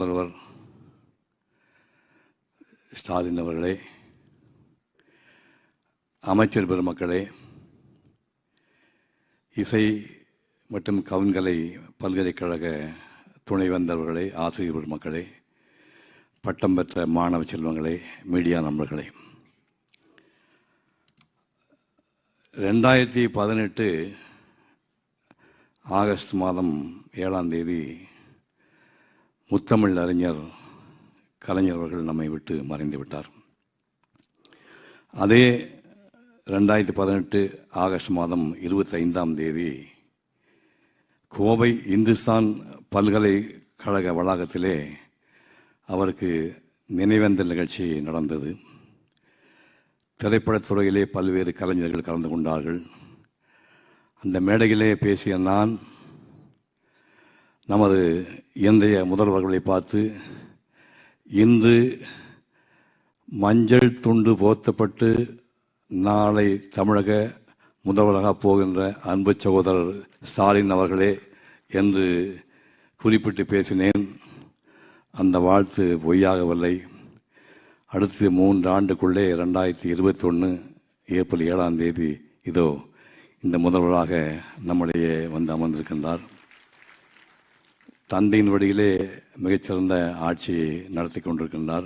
முதல்வர் ஸ்டாலின் அவர்களே, அமைச்சர் பெருமக்களே, இசை மற்றும் கவுன்கலை பல்கலைக்கழக துணைவேந்தர்களே, ஆசிரியர் பெருமக்களே, பட்டம் பெற்ற மாணவ செல்வங்களே, மீடியா நண்பர்களே, 2018 ஆகஸ்ட் மாதம் 7ஆம் தேதி முத்தமிழ் அறிஞர் கலைஞர் அவர்கள் நம்மை விட்டு மறைந்து விட்டார். அதே 2018 ஆகஸ்ட் மாதம் 25ஆம் தேதி கோவை இந்துஸ்தான் பல்கலைக்கழக வளாகத்திலே அவருக்கு நினைவேந்தல் நிகழ்ச்சி நடந்தது. திரைப்படத்துறையிலே பல்வேறு கலைஞர்கள் கலந்து கொண்டார்கள். அந்த மேடையிலே பேசிய நான் நமது இன்றைய முதல்வர்களை பார்த்து, இன்று மஞ்சள் துண்டு போர்த்தப்பட்டு நாளை தமிழக முதல்வராக போகின்ற அன்பு சகோதரர் ஸ்டாலின் அவர்களே என்று குறிப்பிட்டு பேசினேன். அந்த வாழ்த்து பொய்யாகவில்லை. அடுத்து 3 ஆண்டுக்குள்ளே 2021 ஏப்ரல் 7ஆம் தேதி இதோ இந்த முதல்வராக நம்முடைய வந்து அமர்ந்திருக்கின்றார். தந்தையின் வழியிலே மிகச்சிறந்த ஆட்சியை நடத்தி கொண்டிருக்கின்றார்.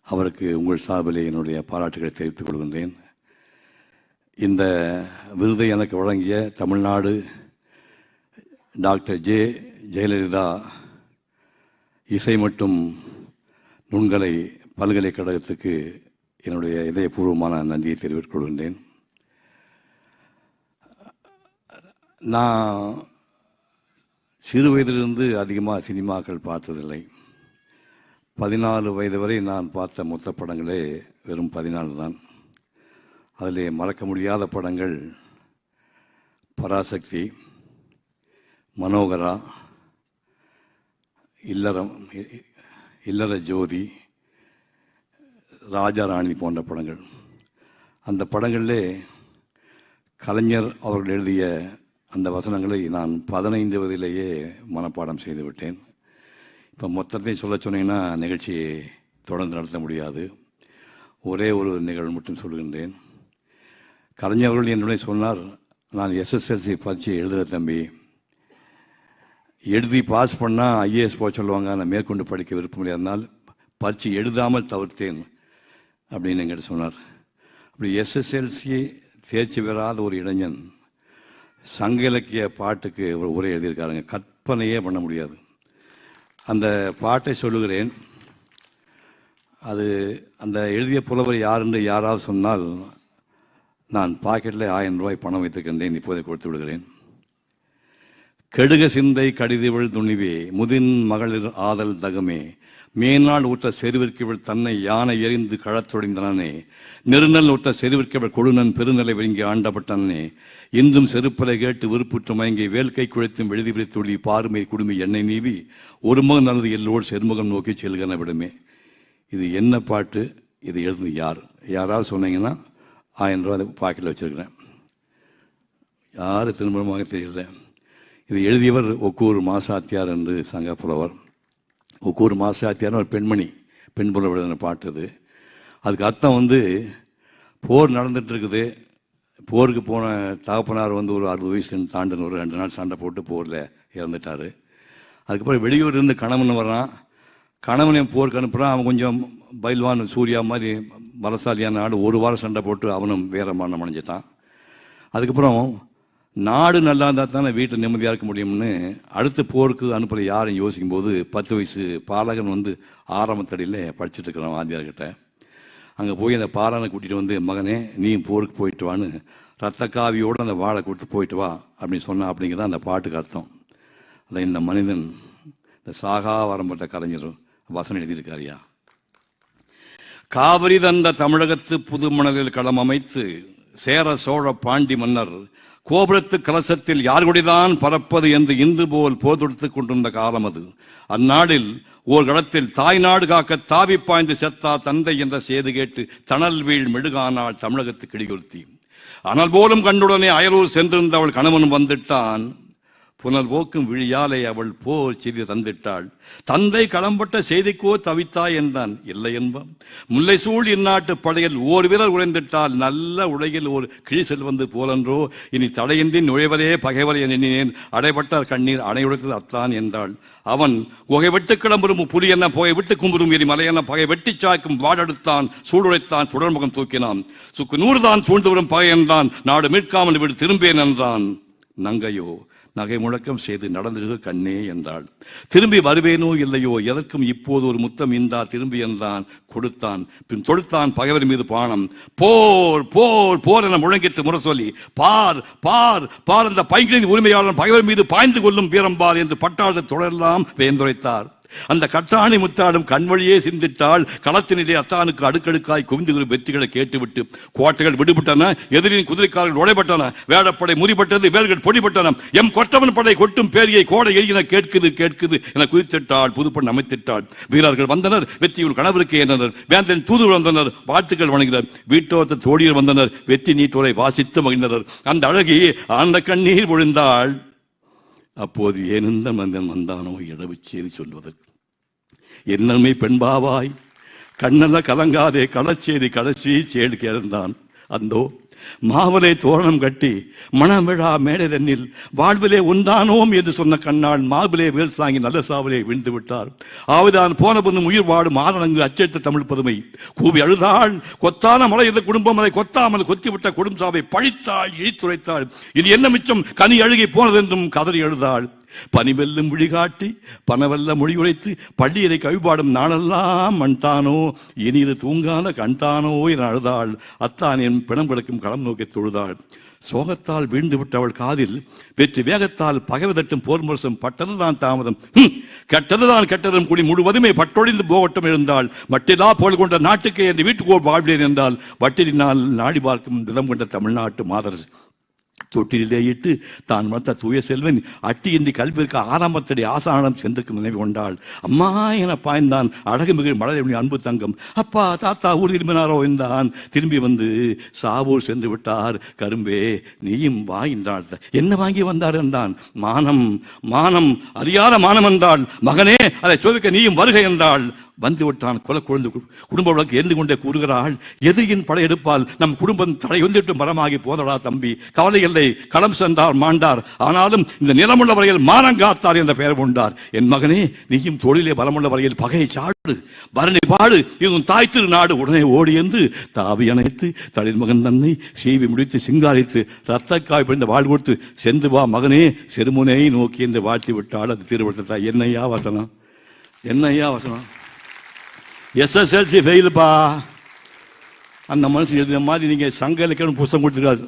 அவருக்கு உங்கள் சார்பிலே என்னுடைய பாராட்டுகளை தெரிவித்துக் கொள்கின்றேன். இந்த விருதை எனக்கு வழங்கிய தமிழ்நாடு டாக்டர் ஜெயலலிதா இசை மற்றும் நுண்கலை பல்கலைக்கழகத்துக்கு என்னுடைய இதயபூர்வமான நன்றியை தெரிவித்துக் கொள்கின்றேன். நான் சிறு வயதிலிருந்து அதிகமாக சினிமாக்கள் பார்த்ததில்லை. 14 வயது வரை நான் பார்த்த மொத்த படங்களே வெறும் 14 தான். அதிலே மறக்க முடியாத படங்கள் பராசக்தி, மனோகரா, இல்லற ஜோதி, ராஜாராணி போன்ற படங்கள். அந்த படங்களிலே கலைஞர் அவர்கள் எழுதிய அந்த வசனங்களை நான் 15 வயதிலேயே மனப்பாடம் செய்துவிட்டேன். இப்போ மொத்தத்தையும் சொல்ல சொன்னீங்கன்னா நிகழ்ச்சியை தொடர்ந்து நடத்த முடியாது. ஒரே ஒரு நிகழ்வு மட்டும் சொல்கின்றேன். கலைஞர்கள் என்னுடைய சொன்னார், நான் SSLC பரீட்சை எழுதுகிற தம்பி, எழுதி பாஸ் பண்ணால் IAS போக சொல்லுவாங்க, நான் மேற்கொண்டு படிக்க விருப்பம் முடியாதனால் பரீட்சை எழுதாமல் தவிர்த்தேன் அப்படின்னு என்கிட்ட சொன்னார். அப்படி SSLC தேர்ச்சி பெறாத ஒரு இளைஞன் சங்க இலக்கிய பாட்டுக்கு ஒரு உரை எழுதியிருக்காருங்க. கற்பனையே பண்ண முடியாது. அந்த பாட்டை சொல்லுகிறேன். அது அந்த எழுதிய புலவர் யார் என்று யாராவது சொன்னால் நான் பாக்கெட்டில் 1000 ரூபாய் பணம் வைத்திருக்கின்றேன், இப்போதை கொடுத்து விடுகிறேன். கெடுக சிந்தை கடிதவள் துணிவே, முதின் மகளிர் ஆதல் தகமே, மேனாள் ஊற்ற செருவிற்கவள் தன்னை யானை எறிந்து களத்தொழிந்தனே, நெருநல் ஊற்ற செருவிற்கவள் கொழுநன் பெருநிலை விழுங்கி ஆண்டப்பட்டனே, இன்றும் செருப்பலை கேட்டு விருப்புற்று மயங்கி வேல்கை குழைத்தும் எழுதி விழித்துள்ளி பாருமை குடுமி எண்ணெய் நீவி ஒரு முகம் நல்லது எல்லோடு செருமுகம் நோக்கி செல்கன விடுமே. இது என்ன பாட்டு? இது எழுது யார்? யாராவது சொன்னீங்கன்னா 1000 ரூபா பாக்கெட்டில் வச்சிருக்கிறேன். யார் திரும்பமாக தெரியல. இது எழுதியவர் ஒக்கூர் மாசாத்தியார் என்று சங்க புலவர். ஒக்கூர் மாசாத்தியார் ஒரு பெண்மணி, பெண் புலவர் எழுதின பாட்டு இது. அதுக்கு அர்த்தம் போர் நடந்துட்டு இருக்குது. போருக்கு போன தகப்பனார் ஒரு 60 வயசு தாண்டின ஒரு 2 நாள் சண்டை போட்டு போரில் இறந்துட்டார். அதுக்கப்புறம் வெளியூர் இருந்து கணவன் வரான். கணவனையும் போருக்கு அனுப்புகிறான். அவன் கொஞ்சம் பைல்வான் சூர்யா மாதிரி பலசாலியான நாடு. 1 வாரம் சண்டை போட்டு அவனும் வேற மரணம் அடைஞ்சிட்டான். அதுக்கப்புறம் நாடு நல்லா இருந்தால் தானே வீட்டில் நிம்மதியாக இருக்க முடியும்னு அடுத்த போருக்கு அனுப்புகிற யாரும் யோசிக்கும் போது 10 வயசு பாலகன் ஆரம்பத்தடியில் படிச்சுட்டு இருக்கிறான் வாத்தியார்கிட்ட. அங்கே போய் அந்த பாலனை கூட்டிகிட்டு மகனே நீயும் போருக்கு போயிட்டு வான்னு ரத்த காவியோடு அந்த வாழை கொடுத்து போயிட்டு வா அப்படின்னு சொன்னான். அப்படிங்கிறத அந்த பாட்டுக்கு அர்த்தம். அதை இந்த மனிதன், இந்த சாகா வரம்பட்ட கலைஞர் வசனம் எழுதியிருக்காரியா. காவிரி தந்த தமிழகத்து புது மணலில் களம் அமைத்து சேர சோழ பாண்டி மன்னர் கோபுரத்து கலசத்தில் யார்குடிதான் பறப்பது என்று இன்று போல் போர் தொடுத்துக் கொண்டிருந்த காலம் அது. அந்நாளில் ஓர் கடத்தில் தாய் நாடு காக்க தாவி பாய்ந்து செத்தா தந்தை என்ற செய்தி கேட்டு தணல் வீழ் மெழுகானாள் தமிழகத்து கிடிகொருத்தி. அனல் போலும் கண்டுடனே அயலூர் சென்றிருந்த அவள் கணவன் வந்துட்டான். புனல் போக்கும் விழியாலை அவள் போர் செய்தி தந்திட்டாள். தந்தை களம்பட்ட செய்திக்கோ தவித்தாய் என்றான். இல்லை என்பான். முல்லை சூழ் இந்நாட்டு படையில் ஓர் வீரர் உழைந்திட்டால் நல்ல உலகில் ஒரு கிழி செல்வந்து போலன்றோ, இனி தடையின்றி நுழைவரே பகைவர் எண்ணினேன், அடைபட்டார் கண்ணீர் அணையுடைத்தது அத்தான் என்றாள். அவன் புகை விட்டு கிளம்பும் புலி என்ன புகை விட்டு கும்புறும் எரி மலை என்ன பகை வெட்டி சாய்க்கும் வாடெடுத்தான் சூடுழைத்தான் சுடர்முகம் தூக்கினான். சுக்கு 100 தான் சூழ்ந்து வரும் பகை என்றான். நாடு மீட்காமல் விடு திரும்பேன் என்றான். நங்கையோ நகை முழக்கம் செய்து நடந்திருக்க கண்ணே என்றாள். திரும்பி வருவேனோ இல்லையோ, எதற்கும் இப்போது ஒரு முத்தம் இன்றார் திரும்பி என்றான். கொடுத்தான். பின் தொடுத்தான் பகைவர் மீது பானம். போர் போர் போர் என முழங்கிட்டு முரசொலி, பார் பார் பார் அந்த பைங்கிலின் உரிமையாளன் பகைவர் மீது பாய்ந்து கொள்ளும் வீரம்பார் என்று பட்டாளத்தை தொடரெல்லாம் வேந்துரைத்தார். அந்த கட்டாணி முத்தாடும் கண்வழியே சிந்திட்டால் களத்தினிலே அத்தானுக்கு அடுக்கடுக்காய் குவிந்து வெற்றிகளை கேட்டுவிட்டு கோட்டைகள் விடுபட்டன, எதிரின் குதிரைக்காரர்கள் உடைபட்டன, வேடப்படை முறிபட்டது, வேல்கள் பொடிபட்டன, எம் கொற்றவன் படை கொட்டும் பேரியை கோடை எரியின கேட்குது கேட்குது என குதித்திட்டாள். புதுப்பண் அமைத்திட்டாள். வீரர்கள் வந்தனர், வெற்றியுள் கணவருக்கு ஏற்றனர், வேந்தன் தூதுவர் வந்தனர், வாழ்த்துக்கள் வணங்கினர், வீட்டோத்த தோழியர் வந்தனர், வெற்றி நீட்டோரை வாசித்து மகிழ்ந்தனர். அந்த அழகி ஆனந்த கண்ணீர் விழுந்தாள். அப்போது ஏனெந்த மந்தன் வந்தானோ இடவு செய்தி சொல்வதற்கு. என்னமே பெண்பாவாய் கண்ணல்ல கலங்காதே களச்சேரி கடைசி சேடு கேழ்ந்தான். அந்தோ மாவலை தோரணம் கட்டி மணவிழா மேடை தன்னில் வாழ்விலே உண்டானோம் என்று சொன்ன கண்ணாள் மாவிலே வேல் சாங்கி நல்ல சாவலே விழுந்து விட்டார். ஆவிதான் போன பொண்ணும் உயிர் வாடும் ஆரணங்கு அச்செடுத்த தமிழ் பதுமை கூவி அழுதாள். கொத்தான மலை இந்த குடும்பம் அதை கொத்தாமல் கொத்திவிட்ட குடும்சாவை பழித்தாள், இழித்துரைத்தாள். இனி என்ன மிச்சம் கனி அழுகி போனதென்றும் கதறி அழுதாள். பனிவெல்லும் விழிகாட்டி பனவெல்ல மொழியுரைத்து பள்ளியரை கவிபாடும் நாளெல்லாம் மண்தானோ, இனி இது தூங்காத கண்தானோ என அழுதாள். அத்தான் என் பிணம் கிடக்கும் களம் நோக்கி தொழுதாள். சோகத்தால் வீழ்ந்து விட்டவள் காதில் வெற்றி வேகத்தால் பகைவதட்டும் போர் முரசம் பட்டதுதான் தாமதம், கெட்டதுதான் கெட்டதும் கூடி முழுவதுமே பட்டொழிந்து போகட்டும் எழுந்தாள். மட்டிலா போல் கொண்ட நாட்டுக்கே என்று வீட்டுக்கோள் வாழ்வேன் என்றால் வட்டிலினால் நாடி பார்க்கும் தினம் கொண்ட தமிழ்நாட்டு மாதரசு தொட்டிலே இட்டு தான் வளர்த்த தூய செல்வன் அட்டியின்றி கல்விற்கு ஆரம்பத்தடி ஆசானம் சென்றுக்கு நினைவு கொண்டாள். அம்மா என பாய்ந்தான் அழகு மிகு மழை அன்பு தங்கம். அப்பா தாத்தா ஊர் திரும்பினாரோ என்றான். திரும்பி வந்து சாவூர் சென்று விட்டார் கரும்பே நீயும் வா என்றாள். என்ன வாங்கி வந்தார் என்றான். மானம் மானம் அறியாத மானம் என்றாள். மகனே அதை சோதிக்க நீயும் வருகை என்றாள். வந்து விட்டான். கொலை குழந்தை குடும்ப வழக்கு எரிந்து கொண்டே கூறுகிறாள். எதிரியின் படையெடுப்பால் நம் குடும்பம் தடையொந்திட்டு மரமாகி போதடா தம்பி, கவலை இல்லை, களம் சென்றார் மாண்டார், ஆனாலும் இந்த நிலமுள்ள வரையில் மானங்காத்தார் என்ற பெயர் கொண்டார். என் மகனே நீயும் தொழிலே பலமுள்ள வரையில் பகையை சாடு பரணி பாடு, இதுவும் தாய் திரு நாடு. உடனே ஓடி என்று தாவி அணைத்து தளிர் மகன் தன்னை சீவி முடித்து சிங்காரித்து ரத்தக்காய் பிடிந்த வாழ் கொடுத்து சென்று வா மகனே செருமுனை நோக்கி என்று வாழ்த்தி விட்டாள். அது திருவள்ளத்தா. என்னையா வசனம், என்னையா வசனம். SSLC ஃபெயிலுப்பா. அந்த மனுஷன் எழுதின மாதிரி நீங்கள் சங்க இலக்கியம் புத்தகம் கொடுத்துருக்காரு.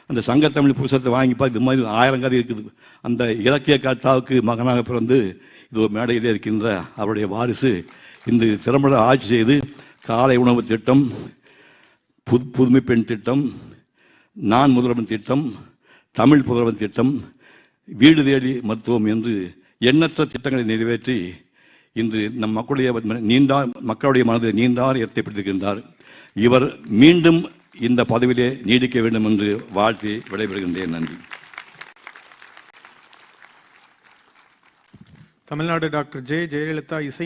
அந்த சங்க தமிழ் புத்தகத்தை வாங்கிப்பா. இது மாதிரி 1000 கதை இருக்குது. அந்த இலக்கிய கர்த்தாவுக்கு மகனாக பிறந்து இது ஒரு மேடையிலே இருக்கின்ற அவருடைய வாரிசு இந்த திறம்பட ஆட்சி செய்து காலை உணவு திட்டம், புதுமை பெண் திட்டம், நான் முதல்வன் திட்டம், தமிழ் புதல்வன் திட்டம், வீடு தேடி மருத்துவம் என்று எண்ணற்ற திட்டங்களை நிறைவேற்றி இன்று நம் மக்களுடைய மனதில் நீண்டார் ஏற்படுத்தியிருக்கின்றார். இவர் மீண்டும் இந்த பதவியிலே நீடிக்க வேண்டும் என்று வாழ்த்தி விடைபெறுகின்றேன். நன்றி. தமிழ்நாடு டாக்டர் ஜெயலலிதா இசை